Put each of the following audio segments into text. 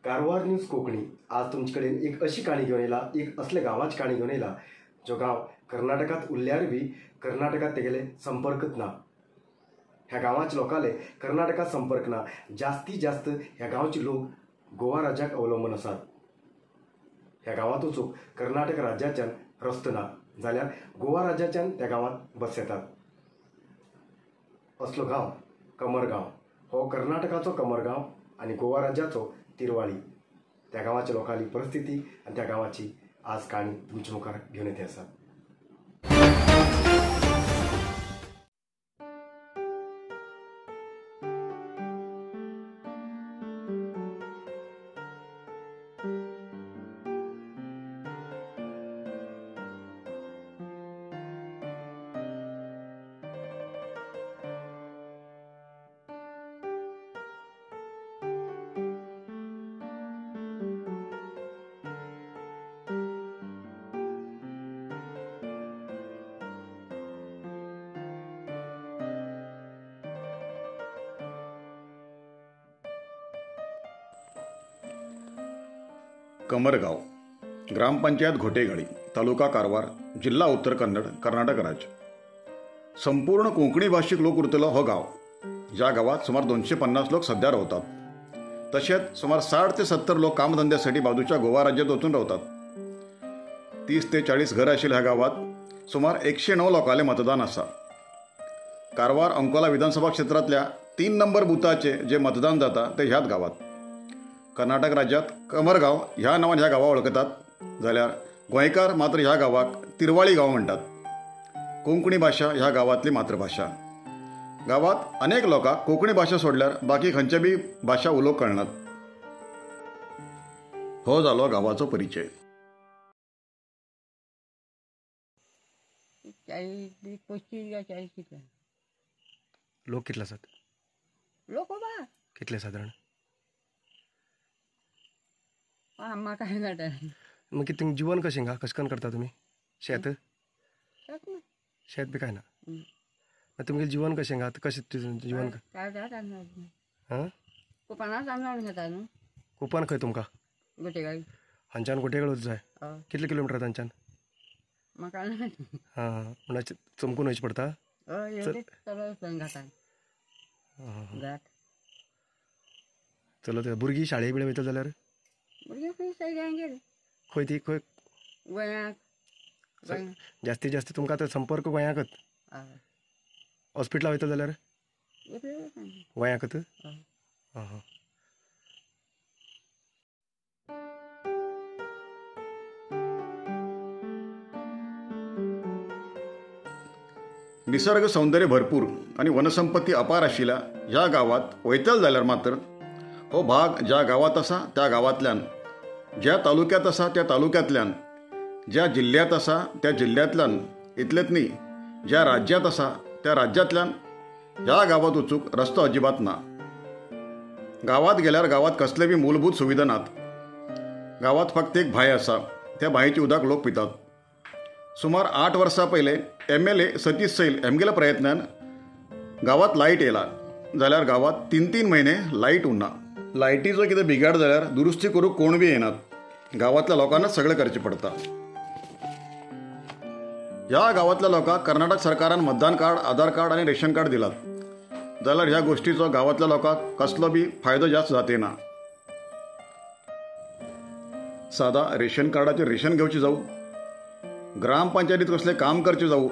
Karwar news Konkani आज तुमचे कडेन एक अशी काणी घेवन येयला, एक असले गांवाची काणी घेवन येयला जो गांव कर्नाटकात उरल्यार बी कर्नाटकात तेगेले संपर्कच ना। ह्या गांवाच्या लोकांले कर्नाटकात संपर्क ना, जास्तीत जास्त ह्या गांवचे लोक गोवा राज्याक अवलंबून आसात। ह्या गांवांत वचूंक कर्नाटक राज्याच्यान रस्तो ना, जाल्यार गोवा राज्याच्यान त्या गांवांत बस येतात। असलो गांव कमरगांव हो कर्नाटकाचो कमरगांव आणि गोवा राज्याचो तिरवाळी। त्या गांवाच्या लोकांची परिस्थिती आणि त्या गांवाची आज काणी तुमचे मुखार घेवन येते आसा। कमरगाव, ग्रामपंचायत घोटेगाळी, तालुका कारवार, जिल्हा उत्तर कन्नड, कर्नाटक राज्य। संपूर्ण कोंकणी भाषिक लोक उरतलो हो गाव। ज्या गावात सुमार 250 लोक सध्या रावतात। तसेच सुमार 60 ते 70 लोक कामधंद्यासाठी बाजूच्या गोवा राज्यात वचून रावतात। 30 ते 40 घर आशिल्ल्या ह्या गावात सुमार 109 लोकांले मतदान आसा। कारवार अंकोला विधानसभा क्षेत्रातल्या 3 नंबर बुथाचे जे मतदान जाता ते ह्याच गावात। कर्नाटक राज्यात कमरगाव ह्या नावान ह्या गांवाक वळखतात, जाल्यार गोंयकार मात्र ह्या गावाक तिरवाळी गांव म्हणटात। कोंकणी भाषा ह्या गांवातली मातृभाषा। गावात अनेक लोकांक कोंकणी भाषा सोडल्यार बाकी खंयचे बी भाषा उलोवंक कळनात। हो जालो गावाचो परिचय। 40-45 लोक कितले आसात? लोक बा कितले साधारण? म्हाका कळटा। मग कितें जीवन कशें गा? कशें करून करता तुमी? शेत शेत बी काय ना? मग तुमगेलें जीवन कशें गा? कशें जीवन? हां, कुपानां तांदूळ घेता न्हू। कुपान खंय तुमकां? घोटेगाळी। हांच्यान घोटेगाळ वच जाय? कितले किलोमिटर तांच्यान? म्हाका हां, म्हणजे चमकून वयचें पडटा? घाटान घाट चलत भुरगीं शाळेक बिळे वयता जाल्यार? भुरगीं खंय सगळ्यांक गेली खंय ती खंय? गोंयांत। जास्तीत जास्त तुमकां आतां संपर्क गोंयांकच? हॉस्पिटलां वयता जाल्यार गोंयांकच? हां हां। निसर्ग सौंदर्य भरपूर आणि वनसंपत्ती अपार आशिल्ल्या ह्या गावात वयतल जाल्यार मात्र हो भाग ज्या गावात आसा त्या गावांतल्यान, ज्या तालुक्यात आसा त्या तालुक्यांतल्यान, ज्या जिल्ह्यात आसा त्या जिल्ह्यांतल्यान, इतलेंच न्ही ज्या राज्यात आसा त्या राज्यांतल्यान ह्या गावात वचूंक रस्तो अजिबात ना। गावात गेल्यार गावात कसले बी मूलभूत सुविधा नात। गावात फक्त एक बांय आसा, त्या बांयची उदक लोक पितात। सुमार 8 वर्सां पयले MLA सतीश सैल हेमगेल्या प्रयत्नान गावात लायट येयला, जाल्यार गावात 3-3 म्हयने लायट उरना। लायटीचो कितें बिगाड जाल्यार दुरुस्ती करूंक कोण बी येनात। गावातल्या लोकांनाच सगळें करचें पडटा। ह्या गावातल्या लोकांक कर्नाटक सरकारान मतदान कार्ड, आधार कार्ड आणि रेशन कार्ड दिलात, जाल्यार ह्या गोष्टीचो गावातल्या लोकांक कसलो बी फायदो जास्त जाते ना। सादा रेशन कार्डाचेर रेशन घेवचें जावं, ग्रामपंचायतीत कसले काम करचे जावं,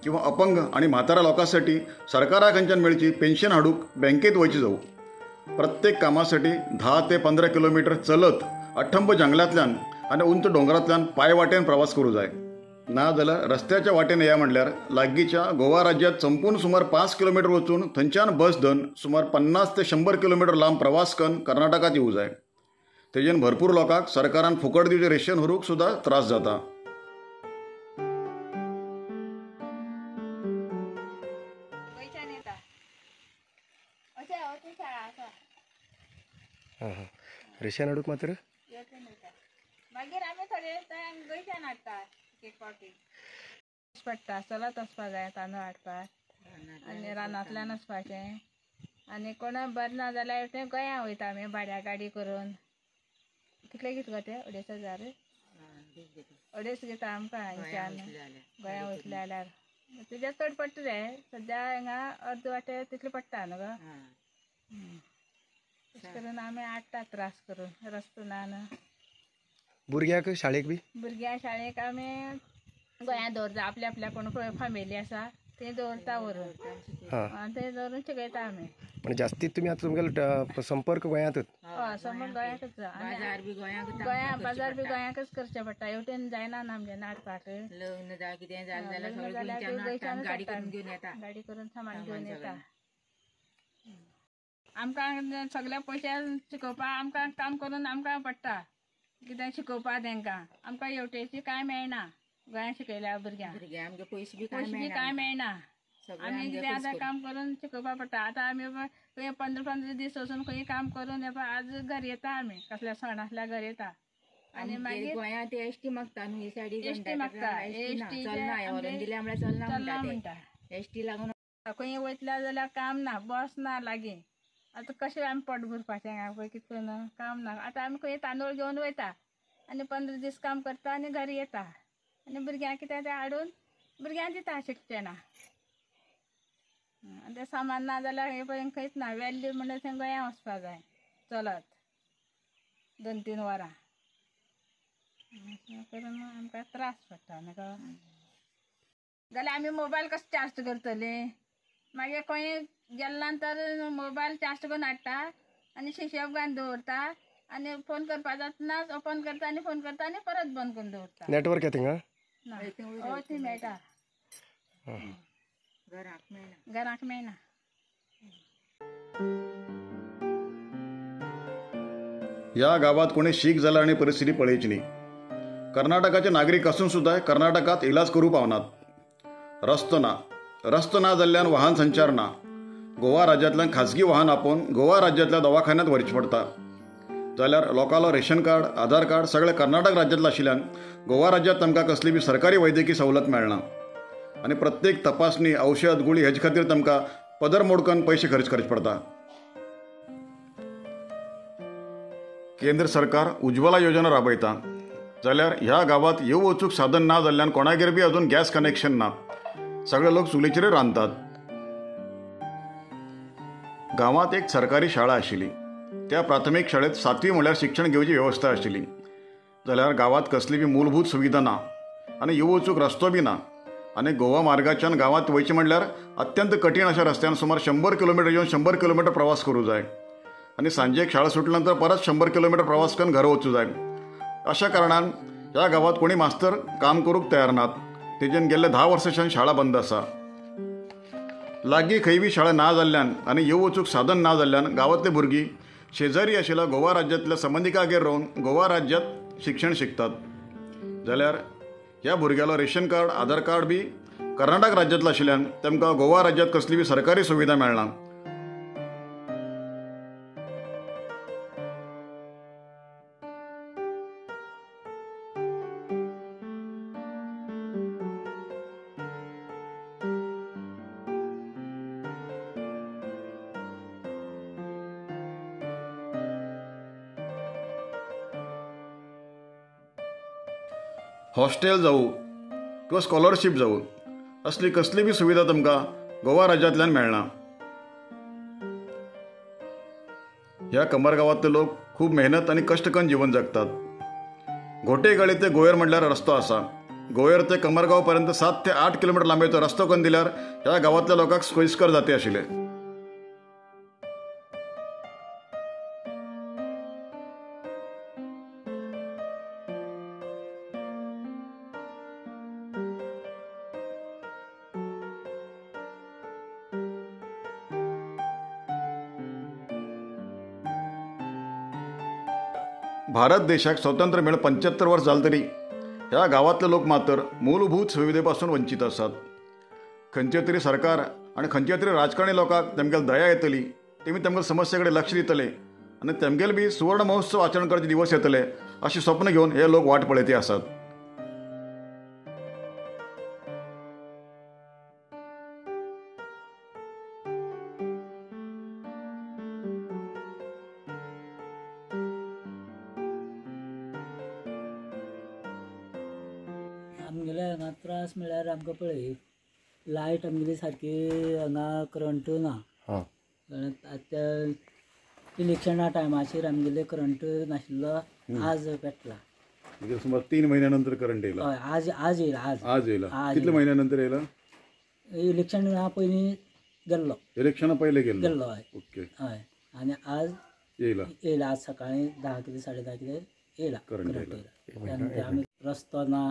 किंवा अपंग आणि म्हाताऱ्या लोकांसाठी सरकारा कडच्यान मेळची पेन्शन हाडूंक बँकेत वयचें जावं, प्रत्येक कामासाठी 10 ते 15 किलोमीटर चलत अठंब जंगलांतल्यान आणि उंच डोंगरांतल्यान पांय वाटेन प्रवास करूं जाय। ना जाल्यार रस्त्याच्या वाटेन या म्हणल्यार लागींच्या गोवा राज्यात चंपून सुमार 5 किलोमीटर वचून थंयच्यान बस धन सुमार 50 ते 100 किलोमीटर लांब प्रवास करून कर्नाटकात येवं जाय। तेजेन भरपूर लोकांक सरकारान फुकट दिवचें रेशन व्हरूंक सुद्धा त्रास जाता। हां हां, रेशन हाडूंक मात्र मागीर आमी थोडे गोंयच्यान हाडटा एक पावटी पडटा। चलत वचपाक जाय तांदूळ हाडपाक आनी रानांतल्यान वचपाचें। आनी कोण बरें ना जाल्यार तें गोंयां वयता आमी भाड्या गाडी करून। कितले घेता ते 2,500 2.5 घेता आमकां हांगच्यान गोंया वयतले जाल्यार तुज्या चड पडटा रे सद्या हिंगा अर्द वाटे तितले पडटा न्हू गो तशें करून आमी हाडटा त्रास करून रस्तो ना न्हू भुरग्याक शाळेक बी भुरग्यां शाळेक आमी गोंयांत दवरता आपल्या कोण फॅमिली आसा ते दवरता व्हरून हां ते दवरून शिकयता आमी पण जास्तीत तुमी आतां तुमगेलो संपर्क गोंयांतूच हय समज गोंयाकच बाजार बी गोंयाकच करचे पडटा हेवटेन जायना न्हू आमगे नाटपाक लग्न जावं कितें जालें जाल्यार लग्न सगळें जाल्यार गोंयच्यान गोंयच्यानूच गाडी हाडटा करून घेवन येता गाडी करून सामान घेवन येता आमकां सगळे पयशे शिकोवपा आमकां काम करून आमकां पडटा कितें शिकोवपा तांकां आमकां हेवटेची कांय मेळना गोंयांत शिकयल्या भुरग्यांक आमगे पयशे बी कांय मेळना आमी कितें आतां काम करून शिकोवपा पडटा आतां आमी खंय 15 दीस वचून खंय काम करून आज घर येता आमी कसल्या सण आसल्यार घर येता आनी मागीर गोंयांत एसटी मागता न्हू ही सायडीक एसटी मागता एसटी व्हरून दिले म्हळ्यार चलना म्हणटा एसटी लागून खंय वयतल्या जाल्यार काम ना बस ना लागीं आतां कशें आमी पोट भरपाचें हांगा पळय कितें करून काम ना आतां आमी खंय तांदूळ घेवन वयता आनी 15 दीस काम करता आनी घरा येता आनी भुरग्यांक कितें तें हाडून भुरग्यांक दिता शिकचें ना आनी तें सामान ना जाल्यार हे पळय खंयच ना वेल्ली म्हणल्यार थंय गोंया वचपा जाय चलत 2-3 वरां अशें करून आमकां त्रास पडटा न्हू गो जाल्यार आमी मोबायल कशें चार्ज करतली मागीर खंय गेल्या नंतर मोबायल चार्ज करून हाडटा आनी शिशेप घालून दवरता आनी फोन करपा जातना ओपन करता आनी फोन करता आनी परत बंद करून दवरता नेटवर्क येता थिंगा हय ती मेळटा घराक मेळना या गावात कोणी शीख जाला आणि परिस्थिती पळयची न्ही कर्नाटकाचे नागरीक असून सुद्धा कर्नाटकात इलाज करू पावनात रस्तो ना जाल्ल्यान वाहन संचार ना गोवा राज्यांतल्यान खाजगी वाहन आपोवन गोवा राज्यांतल्या दवाखान्यांत व्हरचें पडटा जाल्यार लोकांलो रेशन कार्ड आधार कार्ड सगळें कर्नाटक राज्यांतलें आशिल्ल्यान गोवा राज्यांत तांकां कसली बी सरकारी वैद्यकीय सवलत मेळना आनी प्रत्येक तपासणी औषध गुळी हेजे खातीर तांकां पदर मोडकन पयशे खर्च करचे पडटा केंद्र सरकार उज्ज्वला योजना राबयता जाल्यार ह्या गावात येव वचूक साधन ना जाल्ल्यान कोणागेर बी अजून गॅस कनेक्शन ना सगळे लोक चुलीचेर रांदतात गावात एक सरकारी शाळा आशिल्ली त्या प्राथमीक शाळेत 7वी म्हणल्यार शिक्षण घेवची वेवस्था आशिल्ली जाल्यार गावात कसली बी मूलभूत सुविधा ना आनी येव वचूक रस्तो बी ना आनी गोवा मार्गाच्यान गावात वयचें म्हणल्यार अत्यंत कठीण अशा रस्त्यान सुमार 100 किलोमीटर येवन 100 किलोमीटर प्रवास करूं जाय आनी सांजेक शाळा सुटल्या नंतर परत 100 किलोमीटर प्रवास करून घरा वचूं जाय अशा कारणान ह्या गावात कोणी मास्तर काम करूंक तयार नात तेजेन गेल्ले 10 वर्सांच्यान शाळा बंद आसा लागीं खंय बी शाळा ना जाल्ल्यान आनी येव वचूक साधन ना जाल्ल्यान गांवांतले भुरगीं शेजारी आशिल्ल्या गोवा राज्यांतल्या संबंधिकागेर रावन गोवा राज्यांत शिक्षण शिकतात जाल्यार ह्या भुरग्यालो रेशन कार्ड आधार कार्ड बी कर्नाटक राज्यांतलो आशिल्ल्यान तांकां गोवा राज्यांत कसली बी सरकारी सुविधा मेळना हॉस्टेल जावं किंवा स्कॉलरशीप जावं असली कसली बी सुविधा तुमकां गोवा राज्यांतल्यान मेळना ह्या कमरगांवांतले लोक खूब मेहनत आनी कश्ट करून जीवन जगतात घोटेगाळी ते गोयर म्हणल्यार रस्तो आसा गोयर ते कमरगांव पर्यंत 7 ते 8 किलोमीटर लांबेचो रस्तो करून दिल्यार ह्या गांवांतल्या लोकांक सोयीस्कर जाते आशिल्ले भारत देशाक स्वतंत्र मेळून 75 वर्स जाल तरी ह्या गांवांतले लोक मात्र मूलभूत सुविधे पासून वंचित आसात खंयचे तरी सरकार आनी खंयचे तरी राजकारणी लोकांक तेमगेल दया येतली तेमी तेमगेल समस्ये कडेन लक्ष दितले आनी तेमगेल बी सुवर्ण महोत्सव आचरण करचे दिवस येतले अशी स्वप्न घेवन हे लोक वाट पळयते आसात आमगेले हांगा त्रास म्हळ्यार आमकां पळय लायट आमगेली सारकी हांगा करंट ना. हां आतां इलेक्शना टायमाचेर आमगेले करंट नाशिल्लो. आज पेटला. म्हणजे सुमार 3 महिन्यानंतर करंट येयला. हय आज येयला. आज येयला. आज कितल्या महिन्यानंतर येयला? इलेक्शना पयलीं गेल्लो इलेक्शना पहिले गेल्लो. हय. ओके. हय आनी आज येयला. आज सकाळीं 10 कितें 10:30 कितें येयला करंट करंट येयला. त्यानंतर आमी रस्तो ना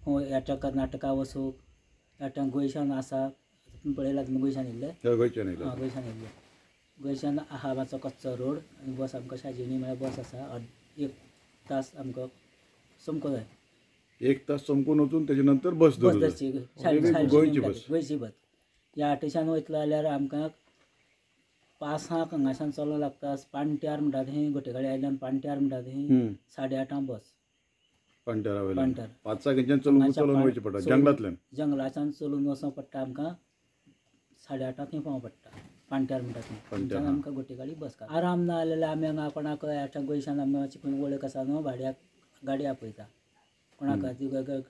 हेट्या कर्नाटका वचूंक. हेट्या गोंयच्यान आसा. तुमी पळयलां तुमी गोंयच्यान येयल्ले. गोंयच्यान येयला. गोंयच्यान येयल्ले. गोंयच्यान आहा मातसो कच्चो रोड आनी बस आमकां शाजिनी म्हळ्यार बस आसा. 1 तास आमकां समको जाय. 1 तास चमकून वचून तेजे नंतर बस धरची गोंयची बस. गोंयची बस. ह्या वाटेच्यान वयतलो जाल्यार आमकां 5:00 हांगाच्यान चलोवं लागता. पांट्यार म्हणटा थंय घोटेगाडी आयल्यान पांट्यार म्हणटा थंय 8:30 बस. पांट्यारा वयल्यान. पांट्यार. 5:00 कडच्यान चलून वयचें पडटा जंगलांतल्यान. जंगलाच्यान चलून वचों पडटा आमकां. 8:30 थंय पावों पडटा. पांट्यार म्हणटा थंय आमकां घोटेगाडी बस. आराम ना जाल्यार आमी हांगा कोणाक हेट्या गोंयच्यान आमी मातशी खंय वळख आसा न्हू भाड्याक गाडी आपयता. कोणाक आमकां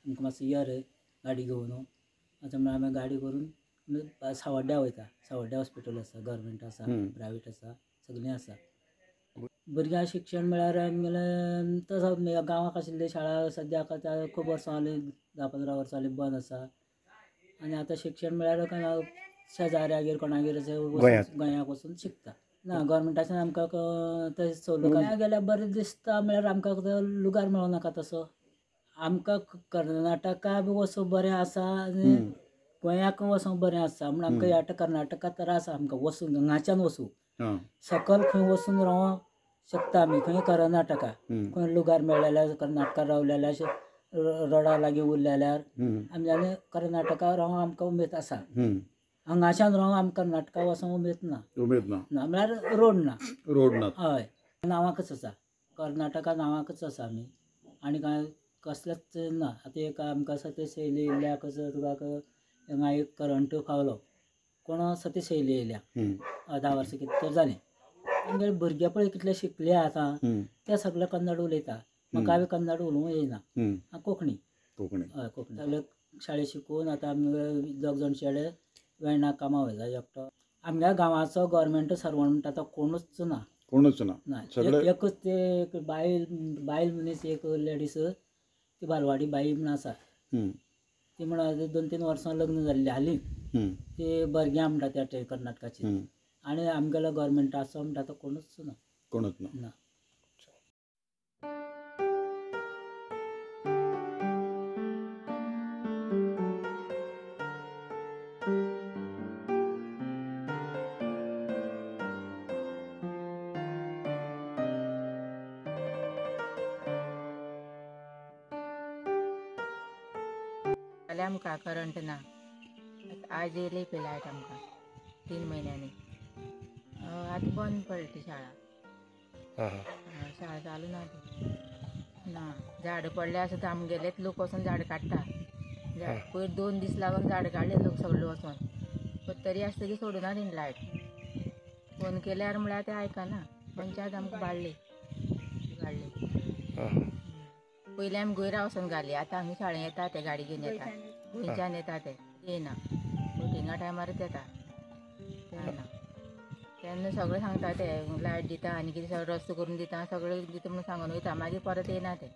मातसो यो रे गाडी घेवन अशें म्हणून आमी गाडी करून सावड्ड्या वयता. सावड्ड्या हॉस्पिटल आसा, गव्हर्मेंट आसा, प्रायवेट आसा, सगळीं आसा. भुरग्यां शिक्षण म्हळ्यार आमगेलें तसो गांवांत आशिल्ली शाळा सद्याक आतां खूब वर्सां जालीं 10-15 वर्सां जालीं बंद आसा. आनी आतां शिक्षण म्हळ्यार शेजाऱ्यागेर कोणागेर अशें गोंयांत वचून शिकता. ना गव्हर्मेंटाच्यान आमकां तशें सवलत गेल्यार बरें दिसता म्हळ्यार आमकां लुगार मेळूं नाका तसो. आमकां कर्नाटका बी वचूं बरें आसा आनी गोंयाक वचूं बरें आसा. म्हण आमकां ह्या कर्नाटका त्रास आमकां वचूंक हांगाच्यान वचूं. सकयल खंय वचून रावों शकता आमी. खंय कर्नाटका खंय लुगार मेळ्ळें जाल्यार कर्नाटका रावलें जाल्यार अशें रोडा लागीं उरलें जाल्यार आमी कर्नाटका रावोंक आमकां उमेद आसा. हांगाच्यान रावोंक आमकां कर्नाटका वचोंक उमेद ना. म्हळ्यार रोड ना. हय नांवाकच आसा. कर्नाटका नांवाकच आसा आमी. आनी कांय कसलेंच ना. आतां एक आमकां सतीश शैली येयल्याक तुका हांगा एक करंट फावलो. कोण सतीश शैली येयल्या 10 वर्सां कितें तर जालें. आमगेले भुरगे पळय कितले शिकले आतां ते सगळे कन्नड उलयता. म्हाका बी कन्नड उलोवंक येयना. कोंकणी. हय कोंकणी. सगळे शाळेंत शिकून आतां आमगे दोग जाण चेडे वेर्णाक कामाक वयता. एकटो आमच्या गांवाचो गव्हर्मेंट सर्वंट म्हणटा तो कोणूच ना. एकच ते बायल मनीस एक लेडीज ती बालवाडी बाई म्हण आसा. ती म्हण 2-3 वर्सां लग्न जाल्ली हालीं. ती भरग्यां म्हणटा त्या कर्नाटकाची. आनी आमगेलो गव्हर्मेंट आसो म्हणटा तो कोणूच ना. जाल्यार आमकां करंट ना. आज येयली पळय लायट आमकां 3 म्हयन्यांनी. आतां बंद पडली ती शाळा. शाळा चालू ना ती. ना झाड पडले आसा तर आमगेलेच लोक वचून झाड काडटा. पयर 2 दीस लागून झाड काडले लोक सगळे वचून. पण तरी आसतकीर सोडूना तेणी लायट. फोन केल्यार म्हळ्यार ते आयकना. पंचायत आमकां बाळ्ळी. पयलीं आमी गोंयरा वचून घाली. आतां आमी शाळें येता ते गाडी घेवन येता. गोंयच्यान येता ते येयना. वोटिंगा टायमारूच येता. तेन्ना सगळें सांगता ते लायट दिता आनी कितें सगळें रस्तो करून दिता सगळें दिता म्हूण सांगून वयता. मागीर परत येयना ते.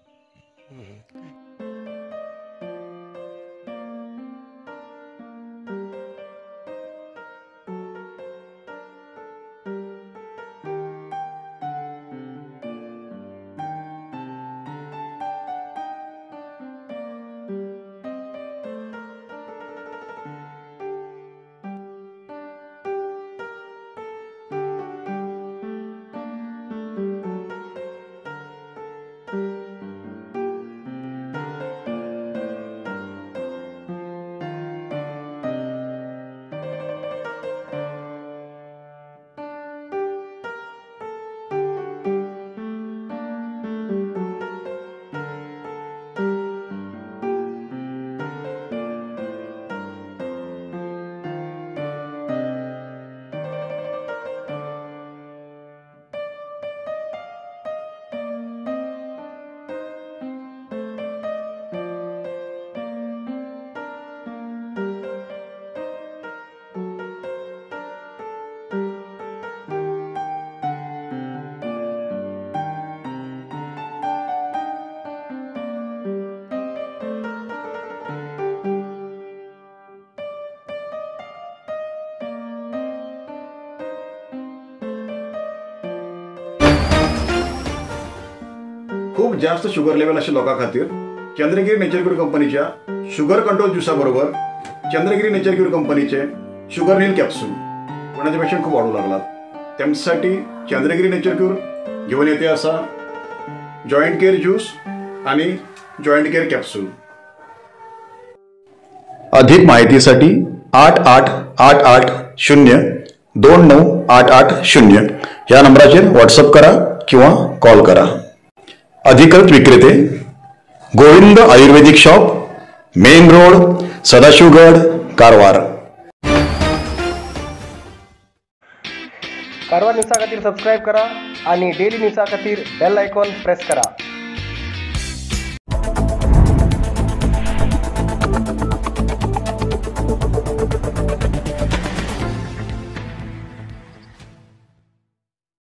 जास्त शुगर लेवल अशा लोकां खातीर चंद्रगिरी नेचर क्यूर कंपनीच्या शुगर कंट्रोल ज्युसा बरोबर चंद्रगिरी नेचर क्यूर कंपनीचे शुगर नील कॅप्सूल कोणाचे पेशंट खूप वाढू लागलात त्यांच्यासाठी चंद्रगिरी नेचर क्यूर घेऊन येते असा जॉईंट केअर ज्यूस आणि जॉईंट केअर कॅप्सूल. अधिक माहितीसाठी 8888029880 या नंबराचेर व्हॉट्सअप करा किंवा कॉल करा. अधिकृत विक्रेते Govind Ayurvedic shop, main road, Sadashivgad, Karwar. Karwar न्यूजा खातीर सबस्क्राईब करा आणि डेली न्यूजा खातीर बेल आयकॉन प्रेस करा.